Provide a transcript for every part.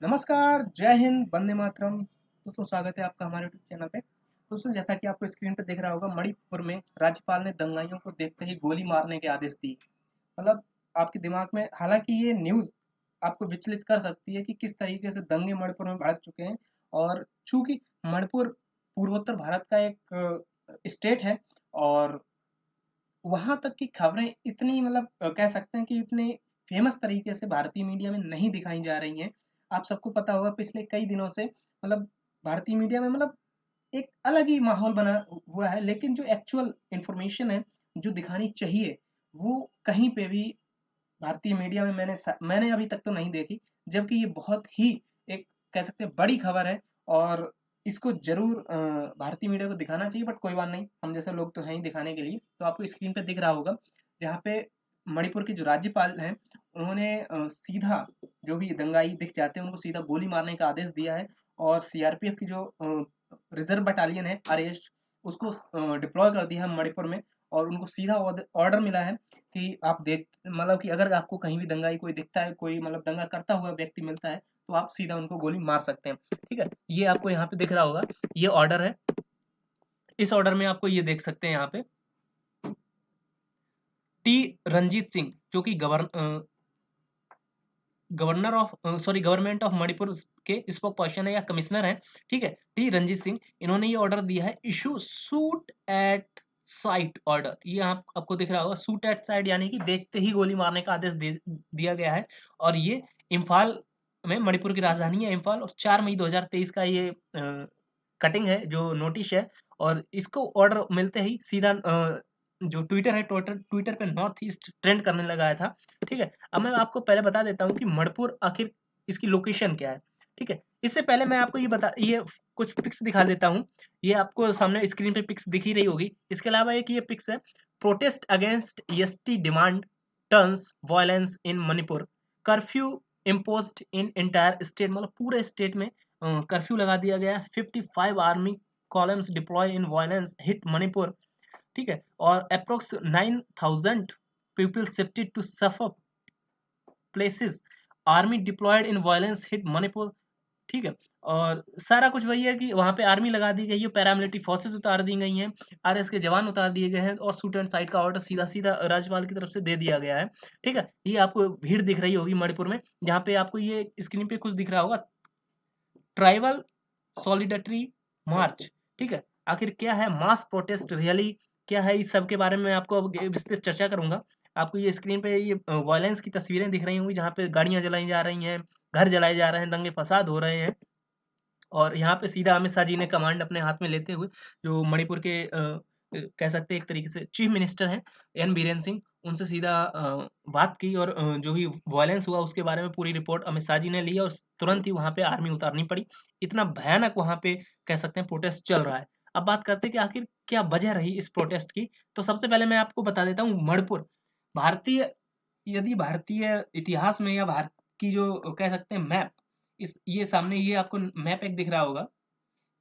नमस्कार, जय हिंद, वंदे मातरम। दोस्तों स्वागत है आपका हमारे यूट्यूब चैनल पे। दोस्तों जैसा कि आपको स्क्रीन पे दिख रहा होगा, मणिपुर में राज्यपाल ने दंगाइयों को देखते ही गोली मारने के आदेश दिए। मतलब आपके दिमाग में हालांकि ये न्यूज़ आपको विचलित कर सकती है कि किस तरीके से दंगे मणिपुर में भड़क चुके हैं। और चूंकि मणिपुर पूर्वोत्तर भारत का एक स्टेट है और वहाँ तक की खबरें इतनी मतलब कह सकते हैं कि इतने फेमस तरीके से भारतीय मीडिया में नहीं दिखाई जा रही हैं। आप सबको पता होगा पिछले कई दिनों से मतलब भारतीय मीडिया में मतलब एक अलग ही माहौल बना हुआ है, लेकिन जो एक्चुअल इन्फॉर्मेशन है, जो दिखानी चाहिए, वो कहीं पे भी भारतीय मीडिया में मैंने अभी तक तो नहीं देखी। जबकि ये बहुत ही एक कह सकते हैं बड़ी खबर है और इसको ज़रूर भारतीय मीडिया को दिखाना चाहिए, बट कोई बात नहीं, हम जैसे लोग तो हैं ही दिखाने के लिए। तो आपको स्क्रीन पे दिख रहा होगा, जहाँ पे मणिपुर के जो राज्यपाल हैं, उन्होंने सीधा जो भी दंगाई दिख जाते हैं, उनको सीधा गोली मारने का आदेश दिया है। और सीआरपीएफ की जो रिज़र्व बटालियन है, आरएएफ, उसको डिप्लॉय कर दिया है मणिपुर में। और उनको सीधा ऑर्डर मिला है कि आप देख मतलब कि अगर आपको कहीं भी दंगाई कोई दिखता है, कोई मतलब दंगा करता हुआ व्यक्ति मिलता है, तो आप सीधा उनको गोली मार सकते हैं। ठीक है? ये आपको यहाँ पे दिख रहा होगा, ये ऑर्डर है। इस ऑर्डर में आपको ये देख सकते हैं यहाँ पे टी रंजीत सिंह, जो कि गवर्नमेंट ऑफ मणिपुर के स्पोक पर्सन है या कमिश्नर है। ठीक है? टी रंजीत सिंह, इन्होंने ये ऑर्डर दिया है, issue shoot at site order. ये आपको दिख रहा होगा, शूट एट साइट यानी कि देखते ही गोली मारने का आदेश दिया गया है। और ये इम्फाल में, मणिपुर की राजधानी है इम्फाल, और 4 मई 2023 का ये कटिंग है, जो नोटिस है। और इसको ऑर्डर मिलते ही सीधा जो ट्विटर है, ट्विटर पे नॉर्थ ईस्ट ट्रेंड करने लगाया था। ठीक है? अब मैं आपको पहले बता देता हूँ कि मणिपुर आखिर इसकी लोकेशन क्या है। ठीक है? इससे पहले मैं आपको ये कुछ पिक्स दिखा देता हूँ। ये आपको सामने स्क्रीन पे पिक्स दिख ही रही होगी। इसके अलावा एक ये पिक्स है, protest against EST demand turns violence in Manipur, curfew imposed in entire state. मतलब पूरे स्टेट में कर्फ्यू लगा दिया गया है। 55 army columns deploy in violence hit Manipur. ठीक है? और approx 9,000 people shifted to safer places, army deployed in violence hit Manipur. ठीक है? और सारा कुछ वही है कि वहाँ पे आर्मी लगा दी गई है, पैरामिलिट्री फोर्सेस उतार दी गई हैं, आरएस के जवान उतार दिए गए हैं, और शूट एंड साइट का ऑर्डर सीधा-सीधा राज्यपाल की तरफ से दे दिया गया है। ठीक है? ये आपको भीड़ दिख रही होगी मणिपुर में, जहाँ पे आपको ये स्क्रीन पे कुछ दिख रहा होगा, ट्राइबल सॉलिडरिटी मार्च। ठीक है? आखिर क्या है मास प्रोटेस्ट रैली, क्या है, इस सब के बारे में आपको अब विस्तृत चर्चा करूँगा। आपको ये स्क्रीन पे ये वायलेंस की तस्वीरें दिख रही होंगी, जहाँ पे गाड़ियाँ जलाई जा रही हैं, घर जलाए जा रहे हैं, दंगे-फ़साद हो रहे हैं। और यहाँ पे सीधा अमित शाह जी ने कमांड अपने हाथ में लेते हुए, जो मणिपुर के कह सकते हैं एक तरीके से चीफ मिनिस्टर हैं, एन बीरेन सिंह, उनसे सीधा बात की। और जो भी वायलेंस हुआ उसके बारे में पूरी रिपोर्ट अमित शाह जी ने ली, और तुरंत ही वहाँ पे आर्मी उतारनी पड़ी। इतना भयानक वहाँ पे कह सकते हैं प्रोटेस्ट चल रहा है। अब बात करते हैं कि आखिर क्या वजह रही इस प्रोटेस्ट की। तो सबसे पहले मैं आपको बता देता हूँ, मणिपुर भारतीय यदि भारतीय इतिहास में या भारत की जो कह सकते हैं मैप, इस ये सामने ये आपको मैप एक दिख रहा होगा,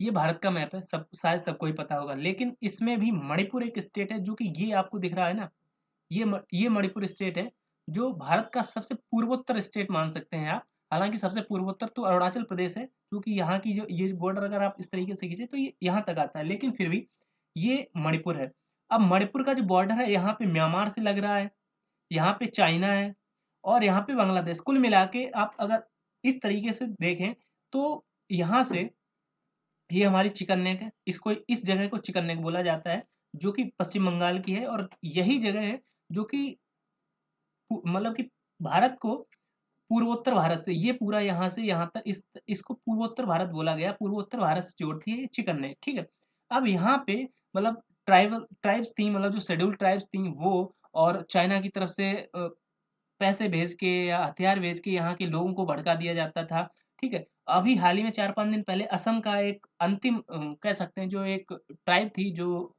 ये भारत का मैप है, सब शायद सबको ही पता होगा। लेकिन इसमें भी मणिपुर एक स्टेट है, जो कि ये आपको दिख रहा है ना, ये मणिपुर स्टेट है, जो भारत का सबसे पूर्वोत्तर स्टेट मान सकते हैं आप। हालाँकि सबसे पूर्वोत्तर तो अरुणाचल प्रदेश है, क्योंकि यहाँ की जो ये बॉर्डर अगर आप इस तरीके से खींचे तो ये यहाँ तक आता है, लेकिन फिर भी ये मणिपुर है। अब मणिपुर का जो बॉर्डर है, यहाँ पे म्यांमार से लग रहा है, यहाँ पे चाइना है, और यहाँ पे बांग्लादेश। कुल मिला के आप अगर इस तरीके से देखें, तो यहाँ से ये हमारी चिकन नेक है। इसको, इस जगह को चिकन नेक बोला जाता है, जो कि पश्चिम बंगाल की है। और यही जगह है जो कि मतलब कि भारत को पूर्वोत्तर भारत से, ये पूरा यहाँ से यहाँ तक, इसको पूर्वोत्तर भारत बोला गया। पूर्वोत्तर भारत से जोड़ती है ये चिकन नेक। ठीक है? अब यहाँ पे मतलब ट्राइब्स थी, मतलब जो शेड्यूल्ड ट्राइब्स थी वो, और चाइना की तरफ से पैसे भेज के या हथियार भेज के यहाँ के लोगों को भड़का दिया जाता था। ठीक है? अभी हाल ही में 4-5 दिन पहले असम का एक अंतिम कह सकते हैं, जो एक ट्राइब थी, जो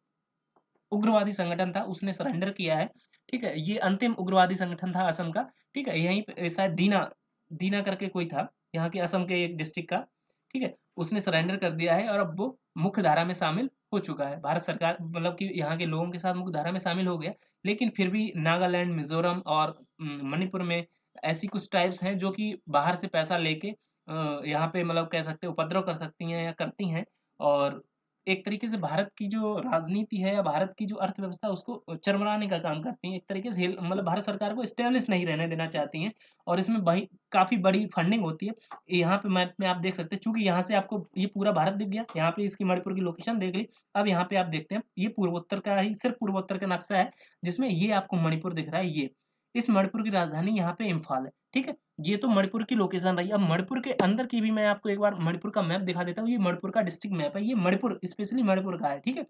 उग्रवादी संगठन था, उसने सरेंडर किया है। ठीक है? ये अंतिम उग्रवादी संगठन था असम का। ठीक है? यहीं पे शायद दीना दीना करके कोई था, यहाँ के असम के एक डिस्ट्रिक्ट का। ठीक है? उसने सरेंडर कर दिया है और अब वो मुख्य धारा में शामिल हो चुका है। भारत सरकार मतलब कि यहाँ के लोगों के साथ मुख्य धारा में शामिल हो गया। लेकिन फिर भी नागालैंड, मिज़ोरम और मणिपुर में ऐसी कुछ ट्राइब्स हैं, जो कि बाहर से पैसा लेके यहाँ पे मतलब कह सकते हैं उपद्रव कर सकती हैं या करती हैं, और एक तरीके से भारत की जो राजनीति है या भारत की जो अर्थव्यवस्था है उसको चरमराने का काम करती हैं। एक तरीके से हिल मतलब भारत सरकार को एस्टेब्लिश नहीं रहने देना चाहती हैं, और इसमें वही काफ़ी बड़ी फंडिंग होती है। यहाँ पे मैप में आप देख सकते हैं, चूँकि यहाँ से आपको ये पूरा भारत दिख गया, यहाँ पे इसकी मणिपुर की लोकेशन देख ली। अब यहाँ पे आप देखते हैं, ये पूर्वोत्तर का ही सिर्फ़ पूर्वोत्तर का नक्शा है, जिसमें ये आपको मणिपुर दिख रहा है ये। इस मणिपुर की राजधानी यहाँ पे इम्फाल है, ठीक है? ये तो मणिपुर की लोकेशन रही। अब मणिपुर के अंदर की भी मैं आपको एक बार मणिपुर का मैप दिखा देता हूँ। ये मणिपुर का डिस्ट्रिक्ट मैप है, ये मणिपुर स्पेशली मणिपुर का है, ठीक है?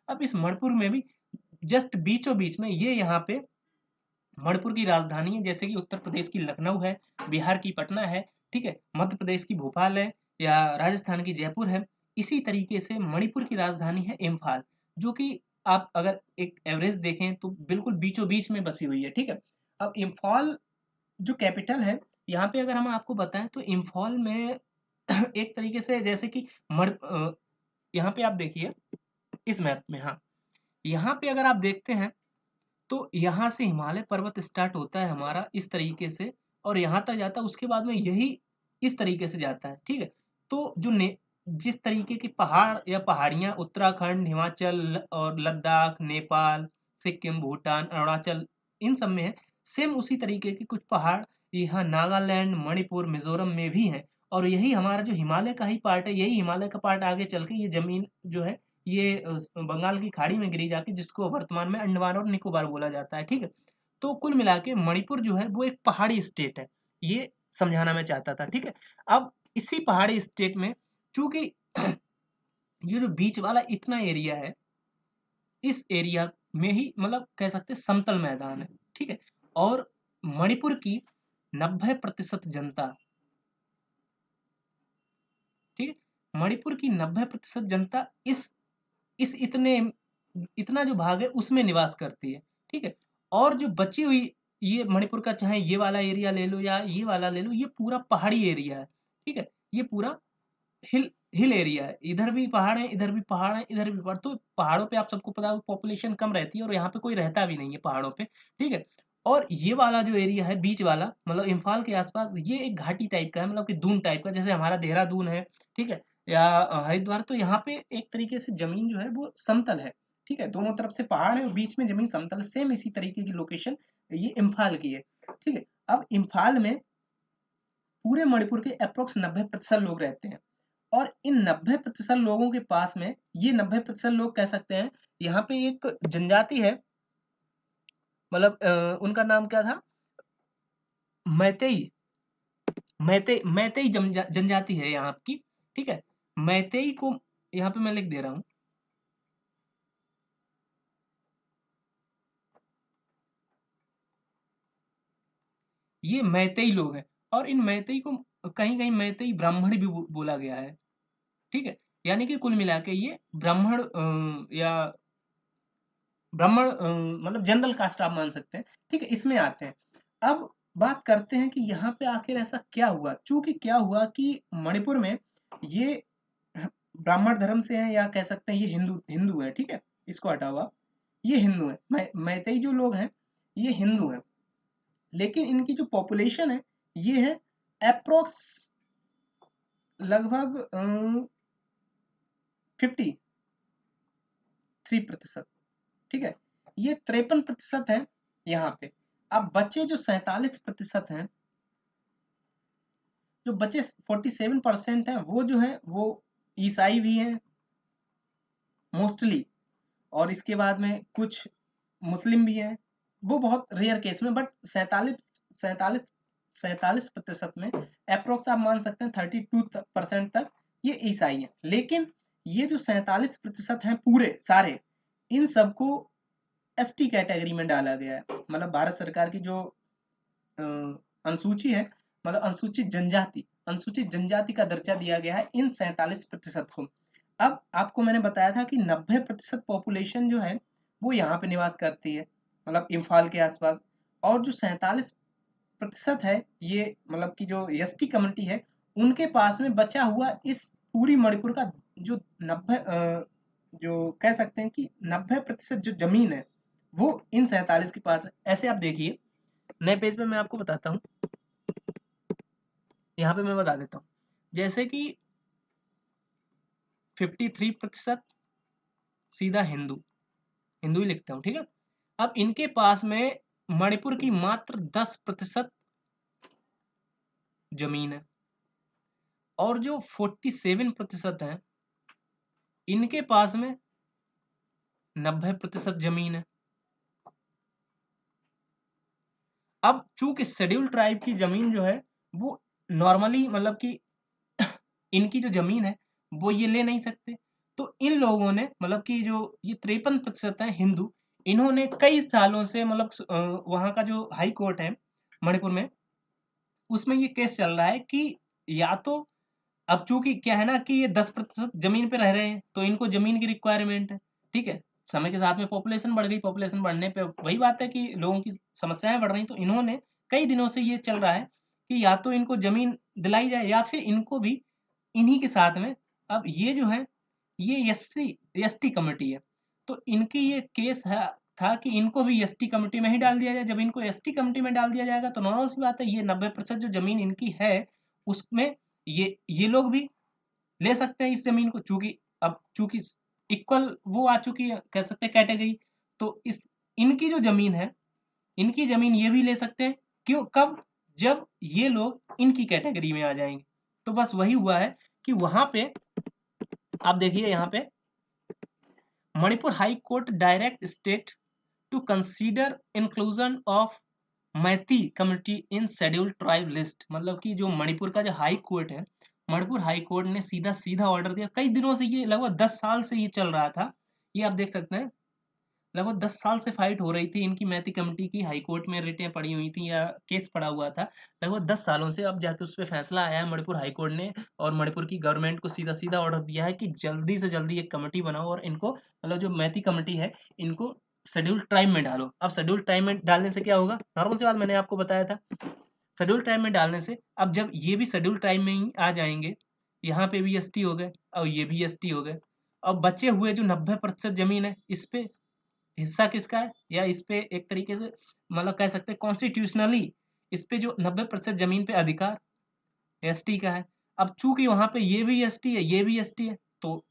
अब इस मणिपुर में भी जस्ट बीचों-बीच में ये यहाँ पे मणिपुर की राजधानी है, जैसे कि उत्तर प्रदेश की लखनऊ है, बिहार की पटना है, ठीक है? मध्य प्रदेश की भोपाल है या राजस्थान की जयपुर है। इसी तरीके से मणिपुर की राजधानी है इम्फाल, जो कि आप अगर एक एवरेज देखें तो बिल्कुल बीचों-बीच में बसी हुई है, ठीक है? अब इम्फाल जो कैपिटल है, यहाँ पे अगर हम आपको बताएँ तो इम्फाल में एक तरीके से जैसे कि यहाँ पे आप देखिए इस मैप में, हाँ, यहाँ पे अगर आप देखते हैं तो यहाँ से हिमालय पर्वत स्टार्ट होता है हमारा इस तरीके से, और यहाँ तक जाता है, उसके बाद में यही इस तरीके से जाता है, ठीक है? तो जो ने जिस तरीके के पहाड़ या पहाड़ियाँ उत्तराखंड, हिमाचल और लद्दाख, नेपाल, सिक्किम, भूटान, अरुणाचल इन सब में है, सेम उसी तरीके के कुछ पहाड़ यहाँ नागालैंड, मणिपुर, मिज़ोरम में भी हैं, और यही हमारा जो हिमालय का ही पार्ट है, यही हिमालय का पार्ट आगे चल के ये ज़मीन जो है ये बंगाल की खाड़ी में गिरी जाके, जिसको वर्तमान में अंडमान और निकोबार बोला जाता है, ठीक है? तो कुल मिला के मणिपुर जो है वो एक पहाड़ी स्टेट है, ये समझाना मैं चाहता था, ठीक है? अब इसी पहाड़ी स्टेट में चूँकि ये जो बीच वाला इतना एरिया है, इस एरिया में ही मतलब कह सकते हैं समतल मैदान है, ठीक है? और मणिपुर की 90% जनता, ठीक है? मणिपुर की 90% जनता इस इतना जो भाग है उसमें निवास करती है, ठीक है? और जो बची हुई ये मणिपुर का चाहे ये वाला एरिया ले लो या ये वाला ले लो, ये पूरा पहाड़ी एरिया है, ठीक है? ये पूरा हिल हिल एरिया है, इधर भी पहाड़ है, इधर भी पहाड़ है, इधर भी पहाड़, तो पहाड़ों पे आप सबको पता है पॉपुलेशन कम रहती है और यहाँ पे कोई रहता भी नहीं है पहाड़ों पे, ठीक है? और ये वाला जो एरिया है बीच वाला मतलब इम्फाल के आस-पास, ये एक घाटी टाइप का है, मतलब कि दून टाइप का, जैसे हमारा देहरादून है, ठीक है? या हरिद्वार, तो यहाँ पे एक तरीके से ज़मीन जो है वो समतल है, ठीक है? दोनों तरफ से पहाड़ है और बीच में ज़मीन समतल है, सेम इसी तरीके की लोकेशन ये इम्फाल की है, ठीक है? अब इम्फाल में पूरे मणिपुर के एप्रॉक्स 90% लोग रहते हैं, और इन 90% लोगों के पास में ये 90% लोग कह सकते हैं, यहाँ पे एक जनजाति है, मतलब उनका नाम क्या था? मैतेई। मैतेई जनजाति है यहाँ की, ठीक है? मैतेई को यहाँ पे मैं लिख दे रहा हूँ। ये मैतेई लोग हैं, और इन मैतेई को कहीं-कहीं मैतेई ब्राह्मण भी बोला गया है, ठीक है? यानी कि कुल मिला के ये ब्राह्मण या ब्राह्मण मतलब जनरल कास्ट आप मान सकते हैं, ठीक है? इसमें आते हैं। अब बात करते हैं कि यहाँ पे आखिर ऐसा क्या हुआ? चूँकि क्या हुआ कि मणिपुर में ये ब्राह्मण धर्म से हैं, या कह सकते हैं ये हिंदू हिंदू है, ठीक है? इसको हटाओ आप, ये हिंदू हैं। मैतेई जो लोग हैं, ये हिंदू हैं। लेकिन इनकी जो पॉपुलेशन है, ये है एप्रॉक्स लगभग 53%, ठीक है? ये 53% है यहाँ पे। अब बचे जो 47% हैं, जो बचे 47% हैं, वो जो हैं वो ईसाई भी हैं मोस्टली, और इसके बाद में कुछ मुस्लिम भी हैं, वो बहुत रेयर केस में, बट 47% में अप्रॉक्स आप मान सकते हैं 32% तक ये ईसाई हैं। लेकिन ये जो 47% हैं पूरे सारे, इन सबको एसटी कैटेगरी में डाला गया है, मतलब भारत सरकार की जो अनुसूची है, मतलब अनुसूचित जनजाति का दर्जा दिया गया है इन 47% को। अब आपको मैंने बताया था कि 90% पॉपुलेशन जो है वो यहाँ पे निवास करती है, मतलब इम्फाल के आसपास, और जो 47% है ये मतलब कि जो एसटी कम्युनिटी है, उनके पास में बचा हुआ इस पूरी मणिपुर का जो 90 जो कह सकते हैं कि 90% जो जमीन है वो इन 47 के पास है। ऐसे आप देखिए, नए पेज पे मैं आपको बताता हूँ, यहाँ पे मैं बता देता हूँ। जैसे कि 53% सीधा हिंदू हिंदू ही लिखता हूँ, ठीक है। अब इनके पास में मणिपुर की मात्र 10% जमीन है, और जो 47% है इनके पास में 90% जमीन है। अब चूंकि शेड्यूल ट्राइब की जमीन जो है वो नॉर्मली मतलब कि इनकी जो जमीन है वो ये ले नहीं सकते, तो इन लोगों ने मतलब कि जो ये 53% है हिंदू, इन्होंने कई सालों से मतलब वहाँ का जो हाई कोर्ट है मणिपुर में, उसमें ये केस चल रहा है कि या तो अब चूंकि क्या है ना कि ये 10% जमीन पे रह रहे हैं तो इनको जमीन की रिक्वायरमेंट है, ठीक है। समय के साथ में पॉपुलेशन बढ़ गई, पॉपुलेशन बढ़ने पे वही बात है कि लोगों की समस्याएं बढ़ रही, तो इन्होंने कई दिनों से ये चल रहा है कि या तो इनको जमीन दिलाई जाए या फिर इनको भी इन्हीं के साथ में, अब ये जो है ये एसटी कमेटी है, तो इनकी ये केस है था कि इनको भी एसटी कमेटी में ही डाल दिया जाए। जब इनको एसटी कमेटी में डाल दिया जाएगा तो नॉर्मल सी बात है, ये 90% जो जमीन इनकी है उसमें ये लोग भी ले सकते हैं इस जमीन को, चूंकि अब चूंकि इक्वल वो आ चुकी है कह सकते हैं कैटेगरी, तो इस इनकी जो जमीन है इनकी जमीन ये भी ले सकते हैं। क्यों? कब? जब ये लोग इनकी कैटेगरी में आ जाएंगे। तो बस वही हुआ है कि वहां पे आप देखिए यहाँ पे Manipur high court direct state to consider inclusion of Meitei community in schedule tribe list, मतलब कि जो मणिपुर का जो हाई कोर्ट है, मणिपुर हाई कोर्ट ने सीधा सीधा ऑर्डर दिया। कई दिनों से ये लगभग 10 साल से ये चल रहा था, ये आप देख सकते हैं लगभग 10 साल से फाइट हो रही थी इनकी मैती कमेटी की, हाई कोर्ट में रिटें पड़ी हुई थी या केस पड़ा हुआ था लगभग 10 सालों से। अब जाके उस पर फैसला आया है मणिपुर हाई कोर्ट ने, और मणिपुर की गवर्नमेंट को सीधा सीधा ऑर्डर दिया है कि जल्दी से जल्दी एक कमेटी बनाओ और इनको मतलब जो मैती कमेटी है इनको शेड्यूल ट्राइब में डालो। अब शेड्यूल ट्राइब में डालने से क्या होगा, नॉर्मल सी बात मैंने आपको बताया था, शेड्यूल ट्राइब में डालने से अब जब ये भी शेड्यूल ट्राइब में ही आ जाएंगे, यहाँ पे भी एसटी हो गए और ये भी एसटी हो गए, अब बचे हुए जो 90% जमीन है इस पे हिस्सा किसका है, या इस पे एक तरीके से मतलब कह सकते हैं कॉन्स्टिट्यूशनली इस पे जो 90% जमीन पे अधिकार एसटी का है। अब चूंकि वहां पे ये भी एसटी है ये भी एसटी है, तो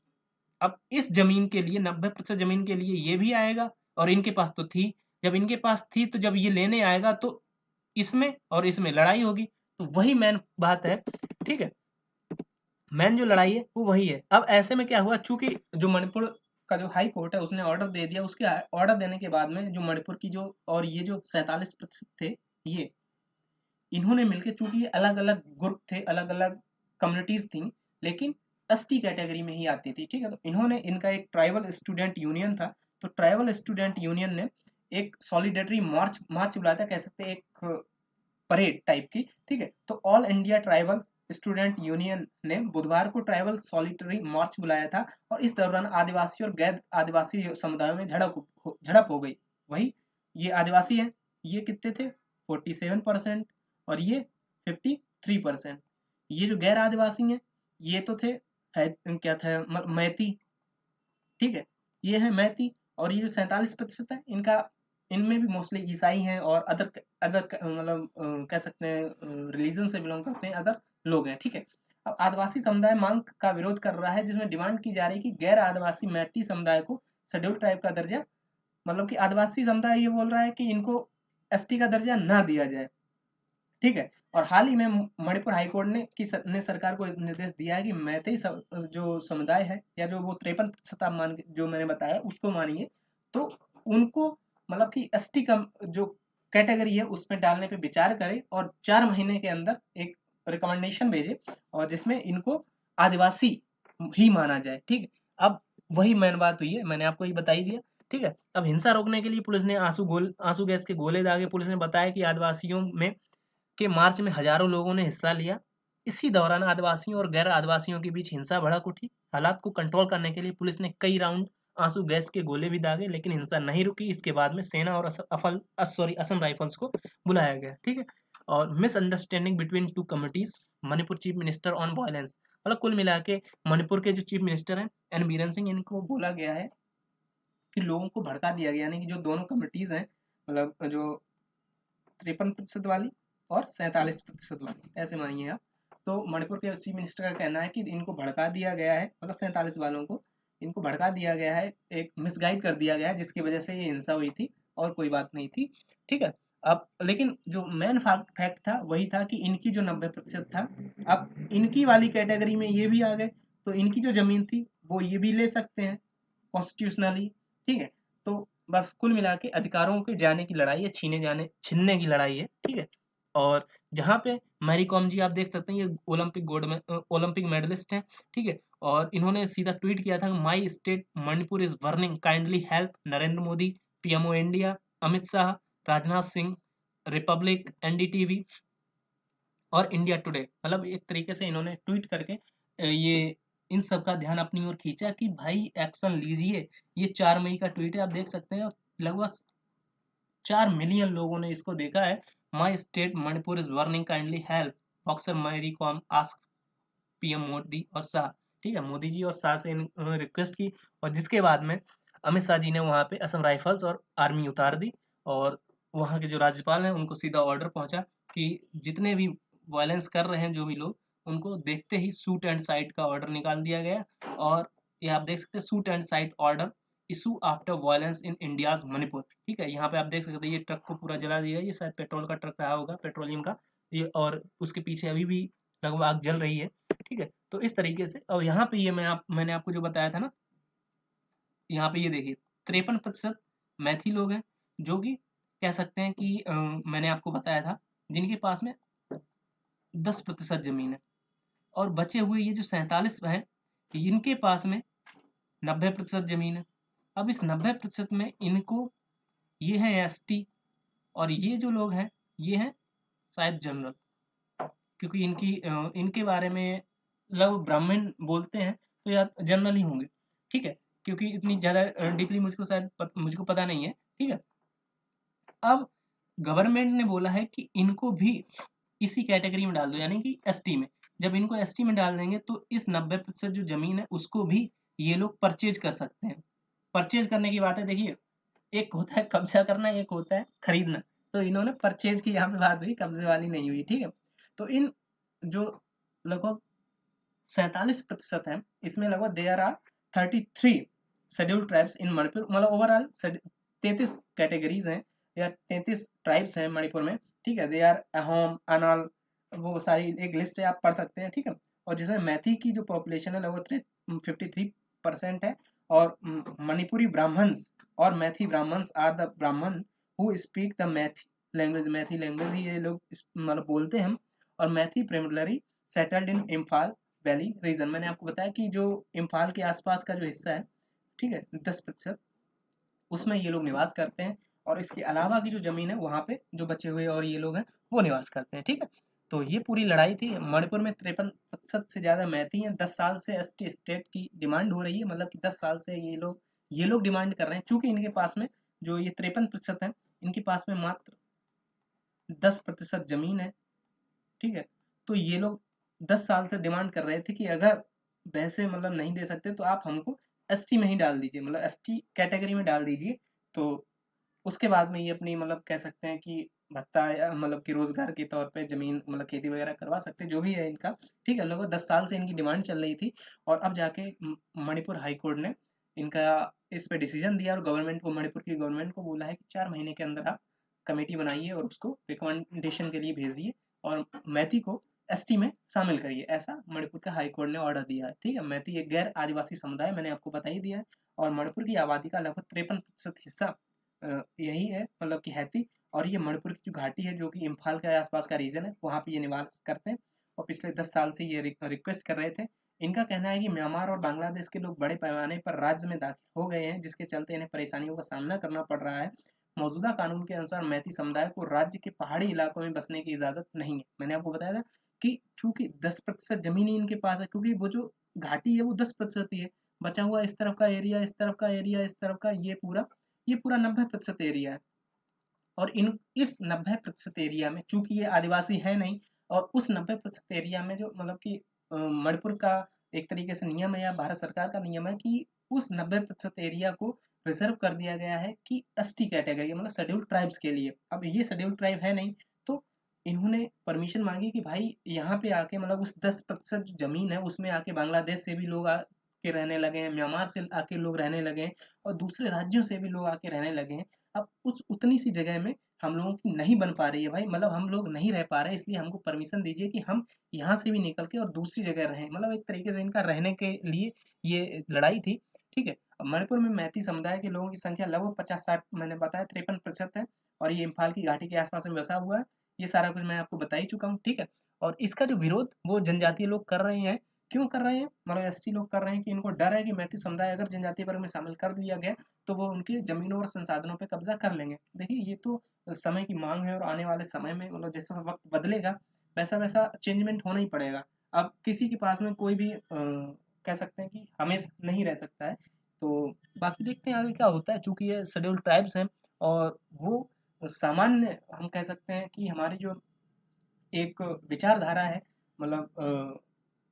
अब इस जमीन के लिए 90% जमीन के लिए ये भी आएगा, और इनके पास तो थी, जब इनके पास थी तो जब ये लेने आएगा तो इसमें और इसमें लड़ाई होगी। तो वही मेन बात है, ठीक है, मेन जो लड़ाई है वो वही है। अब ऐसे में क्या हुआ, चूंकि जो मणिपुर का जो हाई कोर्ट है उसने ऑर्डर दे दिया, उसके ऑर्डर देने के बाद में जो मणिपुर की जो और ये जो 47% थे ये इन्होंने मिलकर, चूंकि ये अलग अलग ग्रुप थे अलग अलग कम्युनिटीज थी लेकिन एसटी कैटेगरी में ही आती थी, ठीक है, तो इन्होंने इनका एक ट्राइबल स्टूडेंट यूनियन था, तो ट्राइबल स्टूडेंट यूनियन ने एक सॉलिडेटरी मार्च मार्च बुलाया था, कह सकते हैं एक परेड टाइप की, ठीक है। तो all India tribal student union ने बुधवार को ट्राइबल सॉलिटरी मार्च बुलाया था, और इस दौरान आदिवासी और गैर आदिवासी समुदायों में झड़प हो गई। वही ये आदिवासी हैं, ये कितने थे 47% और ये 53%। ये जो गैर आदिवासी हैं ये तो थे है, क्या था मैती, ठीक है, ये है मैती, और ये जो 47% है इनका इनमें भी मोस्टली ईसाई हैं और अदर अदर मतलब कह सकते हैं रिलीजन से बिलोंग करते हैं अदर लोग हैं, ठीक है। अब आदिवासी समुदाय मांग का विरोध कर रहा है जिसमें डिमांड की जा रही है कि गैर आदिवासी मैती समुदाय को शेड्यूल ट्राइब का दर्जा, मतलब कि आदिवासी समुदाय ये बोल रहा है कि इनको एसटी का दर्जा ना दिया जाए, ठीक है। और हाल ही में मणिपुर हाईकोर्ट ने सरकार को निर्देश दिया है कि मैतेई जो समुदाय है या जो वो 53% मान जो मैंने बताया उसको मानिए, तो उनको मतलब कि एसटी का जो कैटेगरी है उसमें डालने पे विचार करे और 4 महीने के अंदर एक रिकमेंडेशन भेजे और जिसमें इनको आदिवासी ही माना जाए, ठीक है। अब वही मेन बात हुई है, मैंने आपको ये बता ही दिया, ठीक है। अब हिंसा रोकने के लिए पुलिस ने आंसू गैस के गोले दागे। पुलिस ने बताया कि आदिवासियों में के मार्च में हजारों लोगों ने हिस्सा लिया। इसी दौरान आदिवासियों और गैर आदिवासियों के बीच हिंसा भड़क उठी। हालात को कंट्रोल करने के लिए पुलिस ने कई राउंड आंसू गैस के गोले भी दागे लेकिन हिंसा नहीं रुकी। इसके बाद में सेना और असम राइफल्स को बुलाया गया, ठीक है। और misunderstanding between two committees, Manipur chief minister on violence, मतलब कुल मिला के मणिपुर के जो चीफ मिनिस्टर हैं एन बीरेन सिंह, इनको बोला गया है कि लोगों को भड़का दिया गया, यानी कि जो दोनों कमिटीज हैं मतलब जो 53% वाली और 47% वाली, ऐसे मानिए आप, तो मणिपुर के चीफ मिनिस्टर का कहना है कि इनको भड़का दिया गया है, मतलब 47 वालों को इनको भड़का दिया गया है, एक मिसगाइड कर दिया गया है, जिसकी वजह से ये हिंसा हुई थी और कोई बात नहीं थी, ठीक है। अब लेकिन जो मेन फैक्ट था वही था कि इनकी जो 90% था, अब इनकी वाली कैटेगरी में ये भी आ गए, तो इनकी जो ज़मीन थी वो ये भी ले सकते हैं कॉन्स्टिट्यूशनली, ठीक है। तो बस कुल मिला के अधिकारों के जाने की लड़ाई है, छीनने की लड़ाई है, ठीक है। और जहाँ पे मैरी कॉम जी आप देख सकते हैं, ये ओलंपिक मेडलिस्ट हैं, ठीक है। और इन्होंने सीधा ट्वीट किया था, माई state Manipur is burning, kindly help. Narendra Modi, PMO India, Amit Shah, Rajnath Singh, Republic, NDTV और इंडिया टुडे, मतलब एक तरीके से इन्होंने ट्वीट करके ये इन सब का ध्यान अपनी ओर खींचा कि भाई एक्शन लीजिए। ये 4 मई का ट्वीट है, आप देख सकते हैं, और लगभग 4 मिलियन लोगों ने इसको देखा है। My state Manipur is burning, kindly help, boxer Mary Kom ask PM Modi और शाह, ठीक है। मोदी जी और शाह से उन्होंने रिक्वेस्ट की, और जिसके बाद में अमित शाह जी ने वहाँ पे असम राइफल्स और आर्मी उतार दी, और वहाँ के जो राज्यपाल हैं उनको सीधा ऑर्डर पहुंचा कि जितने भी वायलेंस कर रहे हैं जो भी लोग, उनको देखते ही शूट एंड साइट का ऑर्डर निकाल दिया गया। और ये आप देख सकते हैं, shoot and site order issue after violence in India's Manipur, ठीक है। यहाँ पे आप देख सकते हैं, ये ट्रक को पूरा जला दिया, ये शायद पेट्रोल का ट्रक रहा होगा, पेट्रोलियम का ये, और उसके पीछे अभी भी लगभग आग जल रही है, ठीक है। तो इस तरीके से, और यहाँ पे ये मैंने आपको जो बताया था ना, यहाँ पे ये देखिए 53% मैथी लोग हैं, जो कि कह सकते हैं कि मैंने आपको बताया था, जिनके पास में 10% जमीन है, और बचे हुए ये जो 47 हैं, इनके पास में 90% जमीन है। अब इस 90% में इनको, ये है एसटी, और ये जो लोग हैं ये हैं शायद जनरल, क्योंकि इनके बारे में लोग ब्राह्मण बोलते हैं, तो या जनरल ही होंगे, ठीक है। क्योंकि इतनी ज़्यादा डीपली मुझको पता नहीं है, ठीक है। अब गवर्नमेंट ने बोला है कि इनको भी इसी कैटेगरी में डाल दो, यानी कि एसटी में। जब इनको एसटी में डाल देंगे तो इस 90% जो ज़मीन है उसको भी ये लोग परचेज कर सकते हैं। परचेज करने की बात है, देखिए, एक होता है कब्जा करना, एक होता है खरीदना। तो इन्होंने परचेज की यहाँ पे बात हुई, कब्जे वाली नहीं हुई, ठीक है। तो इन जो लगभग 47% है, इसमें लगभग there are 33 scheduled tribes in Manipur, मतलब ओवरऑल 33 कैटेगरीज हैं या 33 ट्राइब्स हैं मणिपुर में, ठीक है। दे आर अहोम, अनाल, वो सारी एक लिस्ट है, आप पढ़ सकते हैं, ठीक है। और जिसमें मैथी की जो पॉपुलेशन है लगभग 53% है, और मणिपुरी ब्राह्मण्स और Meitei Brahmins are the Brahmin who speak the Meitei language ये लोग मतलब बोलते हैं। और Meitei primarily settled in Imphal valley region, मैंने आपको बताया कि जो इम्फाल के आसपास का जो हिस्सा है, ठीक है, 10% उसमें ये लोग निवास करते हैं, और इसके अलावा की जो ज़मीन है वहाँ पे जो बचे हुए और ये लोग हैं वो निवास करते हैं, ठीक है। तो ये पूरी लड़ाई थी। मणिपुर में 53% से ज़्यादा मैथी हैं। 10 साल से एसटी स्टेट की डिमांड हो रही है, मतलब कि 10 साल से ये लोग डिमांड कर रहे हैं, चूँकि इनके पास में जो ये 53% है, इनके पास में मात्र 10% ज़मीन है, ठीक है। तो ये लोग 10 साल से डिमांड कर रहे थे कि अगर वैसे मतलब नहीं दे सकते तो आप हमको एसटी में ही डाल दीजिए, मतलब एसटी कैटेगरी में डाल दीजिए। तो उसके बाद में ये अपनी मतलब कह सकते हैं कि भत्ता या मतलब कि रोजगार के तौर पे ज़मीन मतलब खेती वगैरह करवा सकते हैं, जो भी है इनका, ठीक है। लगभग 10 साल से इनकी डिमांड चल रही थी, और अब जाके मणिपुर हाई कोर्ट ने इनका इस पे डिसीजन दिया, और गवर्नमेंट को, मणिपुर की गवर्नमेंट को बोला है कि 4 महीने के अंदर आप कमेटी बनाइए और उसको रिकमेंडेशन के लिए भेजिए, और मैथी को एसटी में शामिल करिए, ऐसा मणिपुर के हाई कोर्ट ने ऑर्डर दिया है, ठीक है। मैथी एक गैर आदिवासी समुदाय, मैंने आपको बता ही दिया है, और मणिपुर की आबादी का लगभग 53% हिस्सा यही है, मतलब कि हैती। और ये मणिपुर की जो घाटी है, जो कि इम्फाल के आसपास का रीजन है, वहाँ पे ये निवास करते हैं, और पिछले 10 साल से ये रिक्वेस्ट कर रहे थे। इनका कहना है कि म्यांमार और बांग्लादेश के लोग बड़े पैमाने पर राज्य में दाखिल हो गए हैं, जिसके चलते इन्हें परेशानियों का सामना करना पड़ रहा है। मौजूदा कानून के अनुसार मैती समुदाय को राज्य के पहाड़ी इलाकों में बसने की इजाज़त नहीं है। मैंने आपको बताया था कि चूंकि 10% जमीन ही इनके पास है, क्योंकि वो जो घाटी है वो 10% ही है, बचा हुआ इस तरफ का एरिया, इस तरफ का एरिया, इस तरफ का ये पूरा 90% एरिया है। और इस 90% एरिया में चूंकि ये आदिवासी है नहीं, और उस 90% एरिया में जो मतलब कि मणिपुर का एक तरीके से नियम है, या भारत सरकार का नियम है कि उस 90% एरिया को रिजर्व कर दिया गया है कि एसटी कैटेगरी, मतलब शेड्यूल्ड ट्राइब्स के लिए। अब ये शेड्यूल्ड ट्राइब है नहीं, तो इन्होंने परमिशन मांगी कि भाई यहाँ पे आके मतलब उस 10% जो ज़मीन है उसमें आके बांग्लादेश से भी लोग आके रहने लगे हैं, म्यांमार से आके लोग रहने लगे हैं और दूसरे राज्यों से भी लोग आके रहने लगे हैं। अब उस उतनी सी जगह में हम लोगों की नहीं बन पा रही है भाई, मतलब हम लोग नहीं रह पा रहे हैं, इसलिए हमको परमिशन दीजिए कि हम यहाँ से भी निकल के और दूसरी जगह रहें। मतलब एक तरीके से इनका रहने के लिए ये लड़ाई थी, ठीक है। अब मणिपुर में मैती समुदाय के लोगों की संख्या लगभग 50-60 मैंने बताया 53% है और ये इम्फाल की घाटी के आसपास में बसा हुआ है। ये सारा कुछ मैं आपको बता ही चुका हूँ, ठीक है। और इसका जो विरोध वो जनजातीय लोग कर रहे हैं, क्यों कर रहे हैं? मतलब एसटी लोग कर रहे हैं कि इनको डर है कि मैती समुदाय अगर जनजातीय वर्ग में शामिल कर लिया गया तो वो उनकी ज़मीनों और संसाधनों पे कब्जा कर लेंगे। देखिए ये तो समय की माँग है और आने वाले समय में मतलब जैसा वक़्त बदलेगा वैसा-वैसा चेंजमेंट होना ही पड़ेगा। अब किसी के पास में कोई भी कह सकते हैं कि हमेशा नहीं रह सकता है। तो बाकी देखते हैं आगे क्या होता है, चूँकि ये शेड्यूल्ड ट्राइब्स हैं और वो सामान्य हम कह सकते हैं कि हमारी जो एक विचारधारा है मतलब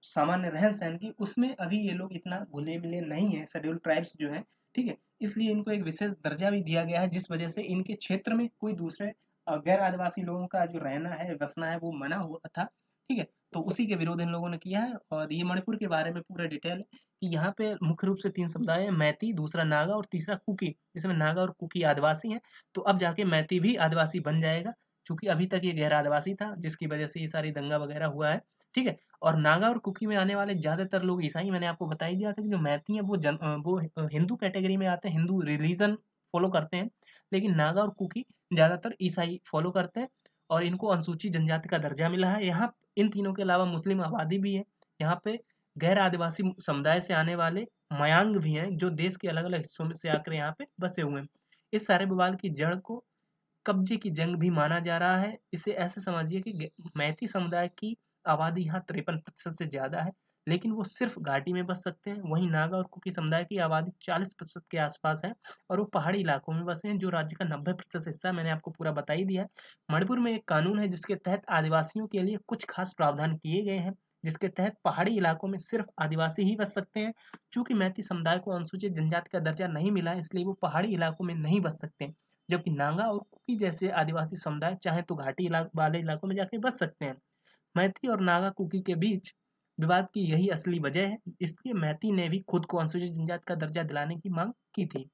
सामान्य रहन-सहन की, उसमें अभी ये लोग इतना घुले-मिले नहीं हैं, शेड्यूल्ड ट्राइब्स जो हैं, ठीक है? इसलिए इनको एक विशेष दर्जा भी दिया गया है, जिस वजह से इनके क्षेत्र में कोई दूसरे गैर आदिवासी लोगों का जो रहना है, बसना है, वो मना हुआ था, ठीक है? तो उसी के विरोध इन लोगों ने किया है और ये मणिपुर के बारे में पूरा डिटेल है कि यहाँ पे मुख्य रूप से 3 समुदाय हैं, मैती, दूसरा नागा और तीसरा कुकी। जिसमें नागा और कुकी आदिवासी हैं, तो अब जाके मैती भी आदिवासी बन जाएगा। चूँकि अभी तक ये गैर आदिवासी था, जिसकी वजह से ये सारी दंगा वगैरह हुआ है, ठीक है? और नागा और कुकी में आने वाले ज़्यादातर लोग ईसाई, मैंने आपको बता ही दिया था कि जो मैती हैं वो हिंदू कैटेगरी में आते हैं, हिंदू रिलीजन फ़ॉलो करते हैं। लेकिन नागा और कुकी ज़्यादातर ईसाई फ़ॉलो करते हैं और इनको अनुसूचित जनजाति का दर्जा मिला है। यहाँ इन तीनों के अलावा मुस्लिम आबादी भी है। यहाँ पे गैर आदिवासी समुदाय से आने वाले मयांग भी हैं, जो देश के अलग-अलग हिस्सों में से आकर यहाँ पे बसे हुए हैं। इस सारे बवाल की जड़ को कब्जे की जंग भी माना जा रहा है। इसे ऐसे समझिए कि मैती समुदाय की आबादी यहाँ 53% से ज़्यादा है, लेकिन वो सिर्फ़ घाटी में बस सकते हैं। वहीं नागा और कुकी समुदाय की आबादी 40% के आसपास है और वो पहाड़ी इलाकों में बसे हैं, जो राज्य का 90% हिस्सा है, मैंने आपको पूरा बता ही दिया है। मणिपुर में एक कानून है जिसके तहत आदिवासियों के लिए कुछ खास प्रावधान किए गए हैं, जिसके तहत पहाड़ी इलाकों में सिर्फ़ आदिवासी ही बस सकते हैं। चूँकि मैती समुदाय को अनुसूचित जनजाति का दर्जा नहीं मिला है, इसलिए वो पहाड़ी इलाकों में नहीं बस सकते। जबकि नागा और कुकी जैसे आदिवासी समुदाय चाहे तो घाटी वाले इलाकों में जाके बस सकते हैं। मैती और नागा कुकी के बीच विवाद की यही असली वजह है, इसलिए मैती ने भी खुद को अनुसूचित जनजाति का दर्जा दिलाने की मांग की थी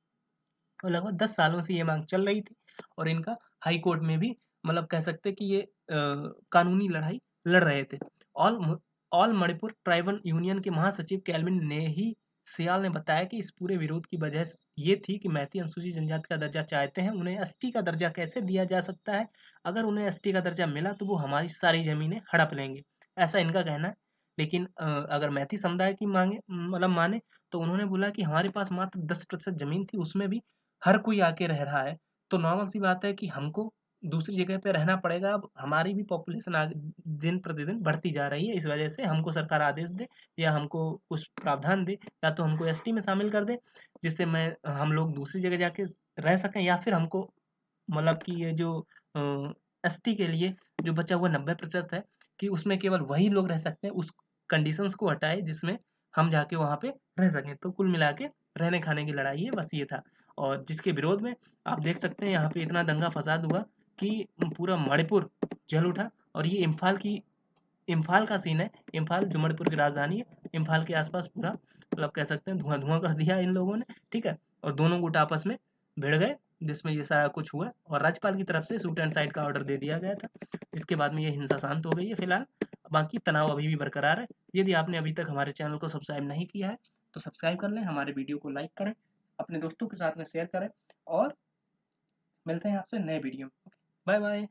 और लगभग 10 सालों से ये मांग चल रही थी और इनका हाई कोर्ट में भी मतलब कह सकते हैं कि ये कानूनी लड़ाई लड़ रहे थे। All all Manipur tribal union के महासचिव कैल्विन ने ही सियाल ने बताया कि इस पूरे विरोध की वजह ये थी कि मैती अनुसूचित जनजाति का दर्जा चाहते हैं, उन्हें एसटी का दर्जा कैसे दिया जा सकता है? अगर उन्हें एसटी का दर्जा मिला तो वो हमारी सारी ज़मीनें हड़प लेंगे, ऐसा इनका कहना है। लेकिन अगर मैती समुदाय की माँगे मतलब माने तो उन्होंने बोला कि हमारे पास मात्र 10% ज़मीन थी, उसमें भी हर कोई आके रह रहा है, तो नॉर्मल सी बात है कि हमको दूसरी जगह पे रहना पड़ेगा। अब हमारी भी पॉपुलेशन आगे दिन-प्रतिदिन बढ़ती जा रही है, इस वजह से हमको सरकार आदेश दे या हमको कुछ प्रावधान दे या तो हमको एसटी में शामिल कर दे, जिससे हम लोग दूसरी जगह जाके रह सकें या फिर हमको मतलब कि ये जो एसटी के लिए जो बचा हुआ 90% है कि उसमें केवल वही लोग रह सकते हैं, उस कंडीशंस को हटाए जिसमें हम जाके वहाँ पे रह सकें। तो कुल मिला के रहने-खाने की लड़ाई है, बस ये था। और जिसके विरोध में आप देख सकते हैं यहाँ पे इतना दंगा-फ़साद हुआ कि पूरा मणिपुर जल उठा और ये इम्फाल का सीन है। इम्फाल जो मणिपुर की राजधानी है, इम्फाल के आस-पास पूरा मतलब कह सकते हैं धुआँ-धुआँ कर दिया इन लोगों ने, ठीक है? और दोनों गुट आपस में भिड़ गए, जिसमें ये सारा कुछ हुआ और राज्यपाल की तरफ से शूट एंड साइड का ऑर्डर दे दिया गया था, जिसके बाद में ये हिंसा शांत हो गई है फिलहाल। बाकी तनाव अभी भी बरकरार है। यदि आपने अभी तक हमारे चैनल को सब्सक्राइब नहीं किया है, तो सब्सक्राइब कर लें, हमारे वीडियो को लाइक करें, अपने दोस्तों के साथ में शेयर करें और मिलते हैं आपसे नए वीडियो में। Bye bye.